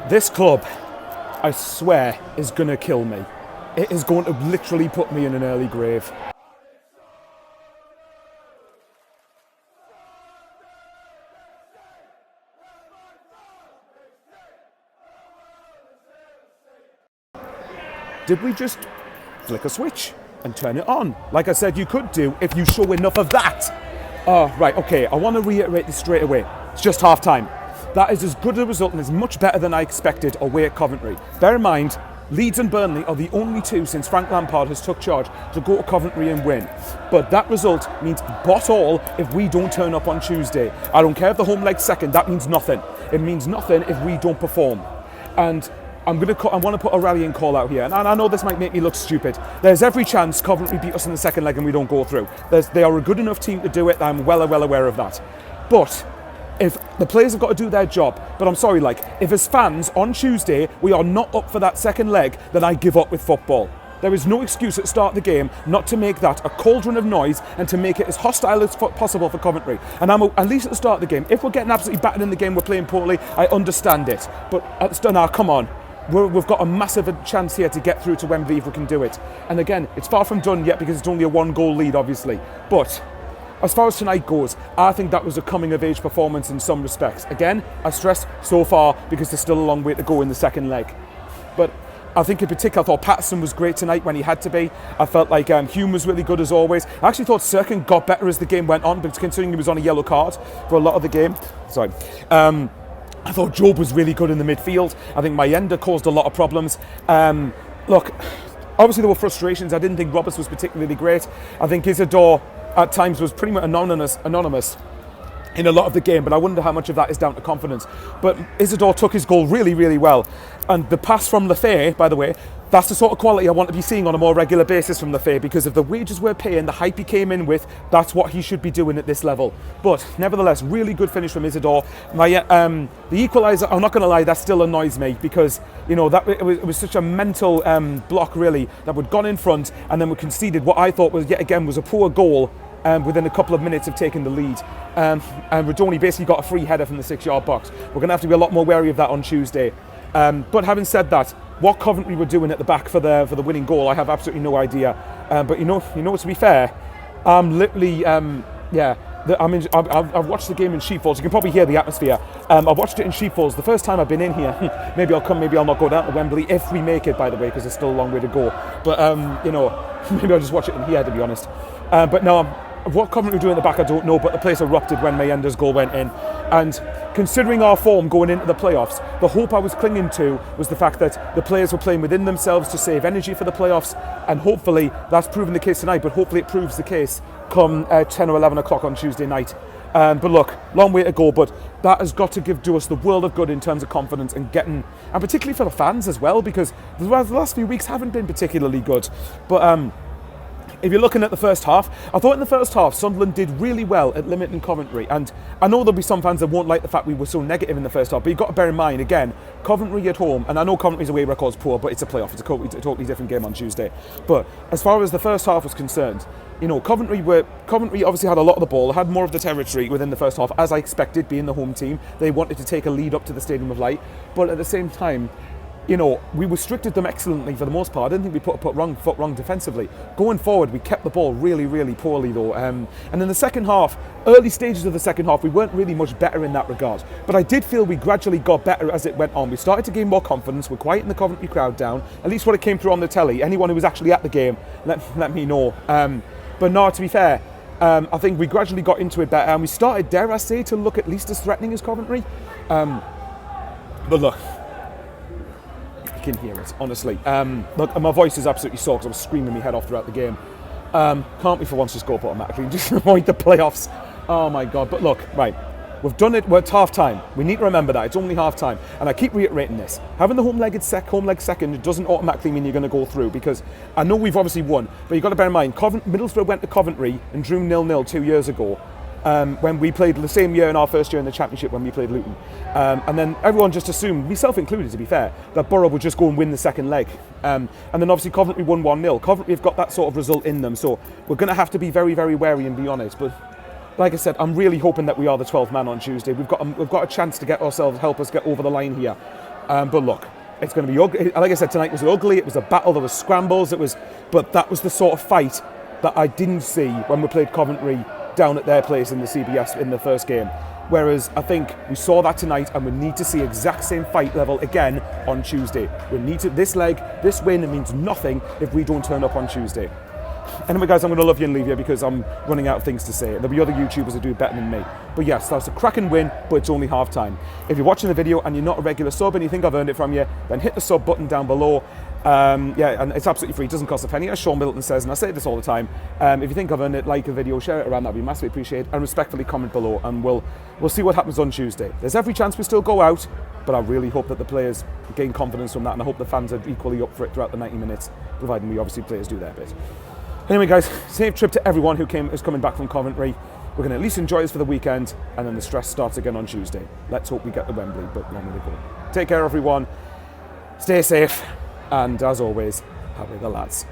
This club, I swear, is going to kill me. It is going to literally put me in an early grave. Did we just flick a switch and turn it on? Like I said, you could do if you show enough of that. Oh, right, okay, I want to reiterate this straight away. It's just half time. That is as good a result and is much better than I expected away at Coventry. Bear in mind, Leeds and Burnley are the only two since Frank Lampard has took charge to go to Coventry and win. But that result means bot all if we don't turn up on Tuesday. I don't care if the home leg's second, that means nothing. It means nothing if we don't perform. And I want to put a rallying call out here, and I know this might make me look stupid. There's every chance Coventry beat us in the second leg and we don't go through. They are a good enough team to do it. I'm well aware of that. But if the players have got to do their job, but I'm sorry, if as fans on Tuesday we are not up for that second leg, then I give up with football. There is no excuse at the start of the game not to make that a cauldron of noise and to make it as hostile as possible for Coventry. And at least at the start of the game, if we're getting absolutely battered in the game, we're playing poorly, I understand it. But now, come on. We've got a massive chance here to get through to Wembley if we can do it. And again, it's far from done yet because it's only a 1-goal lead, obviously. But as far as tonight goes, I think that was a coming-of-age performance in some respects. Again, I stress so far because there's still a long way to go in the second leg. But I think in particular, I thought Patterson was great tonight when he had to be. I felt like Hume was really good as always. I actually thought Sirkin got better as the game went on, but considering he was on a yellow card for a lot of the game. Sorry. I thought Job was really good in the midfield. I think Mayenda caused a lot of problems. Look, obviously there were frustrations. I didn't think Roberts was particularly great. I think Isidor at times was pretty much anonymous in a lot of the game, but I wonder how much of that is down to confidence. But Isidor took his goal really, really well. And the pass from Lefebvre, by the way, that's the sort of quality I want to be seeing on a more regular basis from Lefebvre, because of the wages we're paying, the hype he came in with, that's what he should be doing at this level. But nevertheless, really good finish from Isidor. The equaliser, I'm not going to lie, that still annoys me because, you know, it was such a mental block, really, that we'd gone in front and then we conceded what I thought was, yet again, was a poor goal within a couple of minutes of taking the lead. And Rodoni basically got a free header from the 6-yard box. We're going to have to be a lot more wary of that on Tuesday. But having said that, what Coventry were doing at the back for the winning goal, I have absolutely no idea. But you know, to be fair, I'm literally, I've watched the game in Sheepfolds. You can probably hear the atmosphere. I watched it in Sheepfolds the first time I've been in here. Maybe I'll come, maybe I'll not go down to Wembley if we make it, by the way, because there's still a long way to go. But maybe I'll just watch it in here, to be honest. But no, what Coventry were doing at the back, I don't know, but the place erupted when Mayenda's goal went in. And considering our form going into the playoffs, the hope I was clinging to was the fact that the players were playing within themselves to save energy for the playoffs, and hopefully that's proven the case tonight, but hopefully it proves the case come 10 or 11 o'clock on Tuesday night. But look, long way to go, but that has got to do us the world of good in terms of confidence and particularly for the fans as well, because the last few weeks haven't been particularly good. But if you're looking at the first half, I thought in the first half Sunderland did really well at limiting Coventry, and I know there'll be some fans that won't like the fact we were so negative in the first half, but you've got to bear in mind, again, Coventry at home, and I know Coventry's away record's poor, but it's a playoff, it's a totally different game on Tuesday. But as far as the first half was concerned, you know, Coventry obviously had a lot of the ball, had more of the territory within the first half, as I expected, being the home team. They wanted to take a lead up to the Stadium of Light, but at the same time, you know, we restricted them excellently for the most part. I didn't think we put a foot wrong defensively. Going forward, we kept the ball really, really poorly though. And in the second half, early stages of the second half, we weren't really much better in that regard. But I did feel we gradually got better as it went on. We started to gain more confidence. We're quieting the Coventry crowd down. At least when it came through on the telly. Anyone who was actually at the game, let me know. But no, to be fair, I think we gradually got into it better. And we started, dare I say, to look at least as threatening as Coventry. But look, can hear it, honestly. Look, my voice is absolutely sore because I was screaming my head off throughout the game. Can't we for once just go up automatically, just avoid the playoffs? Oh my god. But look, right, we've done it. We're at half time. We need to remember that it's only half time, and I keep reiterating this. Having the home leg second doesn't automatically mean you're going to go through, because I know we've obviously won, but you've got to bear in mind Middlesbrough went to Coventry and drew 0-0 2 years ago. When we played the same year in our first year in the Championship when we played Luton. And then everyone just assumed, myself included to be fair, that Borough would just go and win the second leg. And then obviously Coventry won 1-0. Coventry have got that sort of result in them, so we're going to have to be very, very wary and be honest. But like I said, I'm really hoping that we are the 12th man on Tuesday. We've got a chance to help us get over the line here. But look, it's going to be ugly. Like I said, tonight was ugly. It was a battle. There was scrambles. But that was the sort of fight that I didn't see when we played Coventry down at their place in the CBS in the first game. Whereas I think we saw that tonight, and we need to see exact same fight level again on Tuesday. We need to, this win, it means nothing if we don't turn up on Tuesday. Anyway, guys, I'm going to love you and leave you because I'm running out of things to say. There'll be other YouTubers who do better than me. But yes, that's a cracking win, but it's only half time. If you're watching the video and you're not a regular sub and you think I've earned it from you, then hit the sub button down below. Yeah, and it's absolutely free. It doesn't cost a penny, as Sean Middleton says, and I say this all the time. If you think I've earned it, like a video, share it around. That'd be massively appreciated. And respectfully comment below, and we'll see what happens on Tuesday. There's every chance we still go out, but I really hope that the players gain confidence from that, and I hope the fans are equally up for it throughout the 90 minutes, providing we obviously players do their bit. Anyway, guys, safe trip to everyone who's coming back from Coventry. We're going to at least enjoy this for the weekend, and then the stress starts again on Tuesday. Let's hope we get to Wembley, but long way to go. Take care, everyone. Stay safe, and as always, happy the lads.